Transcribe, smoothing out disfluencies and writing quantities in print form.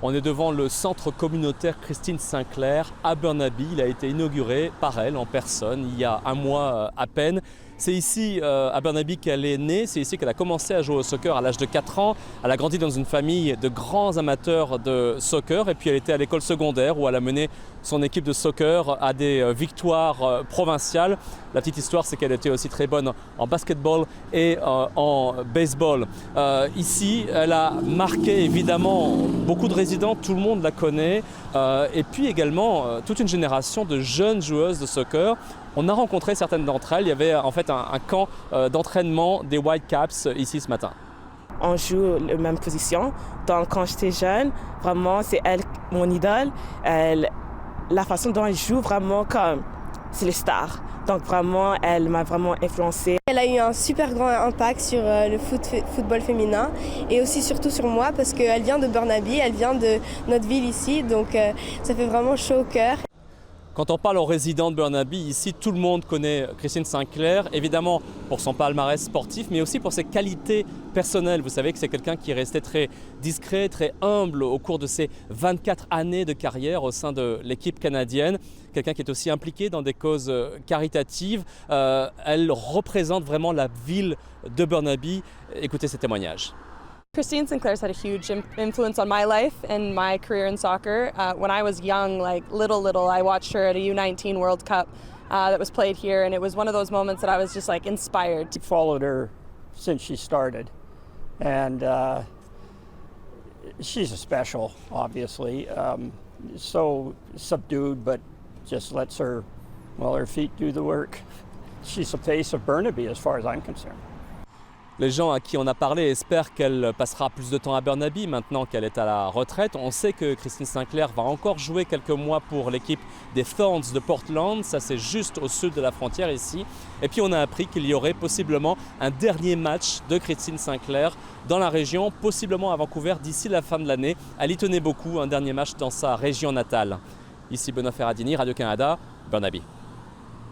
On est devant le centre communautaire Christine Sinclair à Burnaby. Il a été inauguré par elle en personne il y a un mois à peine. C'est ici à Burnaby qu'elle est née, c'est ici qu'elle a commencé à jouer au soccer à l'âge de 4 ans. Elle a grandi dans une famille de grands amateurs de soccer et puis elle était à l'école secondaire où elle a mené son équipe de soccer à des victoires provinciales. La petite histoire, c'est qu'elle était aussi très bonne en basketball et en baseball. Ici, elle a marqué évidemment beaucoup de résidents, tout le monde la connaît, et puis également toute une génération de jeunes joueuses de soccer. On a rencontré certaines d'entre elles. Il y avait en fait un camp d'entraînement des Whitecaps ici ce matin. On joue la même position. Donc quand j'étais jeune, vraiment c'est elle mon idole. La façon dont elle joue vraiment comme c'est les stars. Donc vraiment elle m'a vraiment influencée. Elle a eu un super grand impact sur le football féminin et aussi surtout sur moi parce qu'elle vient de Burnaby, elle vient de notre ville ici, donc ça fait vraiment chaud au cœur. Quand on parle aux résidents de Burnaby, ici, tout le monde connaît Christine Sinclair, évidemment pour son palmarès sportif, mais aussi pour ses qualités personnelles. Vous savez que c'est quelqu'un qui est resté très discret, très humble au cours de ses 24 années de carrière au sein de l'équipe canadienne. Quelqu'un qui est aussi impliqué dans des causes caritatives. Elle représente vraiment la ville de Burnaby. Écoutez ses témoignages. Christine Sinclair's had a huge influence on my life and my career in soccer. When I was young, like little, I watched her at a U19 World Cup that was played here, and it was one of those moments that I was just like inspired. I followed her since she started, and she's a special, obviously. So subdued, but just lets her feet do the work. She's the face of Burnaby as far as I'm concerned. Les gens à qui on a parlé espèrent qu'elle passera plus de temps à Burnaby maintenant qu'elle est à la retraite. On sait que Christine Sinclair va encore jouer quelques mois pour l'équipe des Thorns de Portland. Ça, c'est juste au sud de la frontière ici. Et puis on a appris qu'il y aurait possiblement un dernier match de Christine Sinclair dans la région, possiblement à Vancouver d'ici la fin de l'année. Elle y tenait beaucoup, un dernier match dans sa région natale. Ici Benoît Ferradini, Radio-Canada, Burnaby.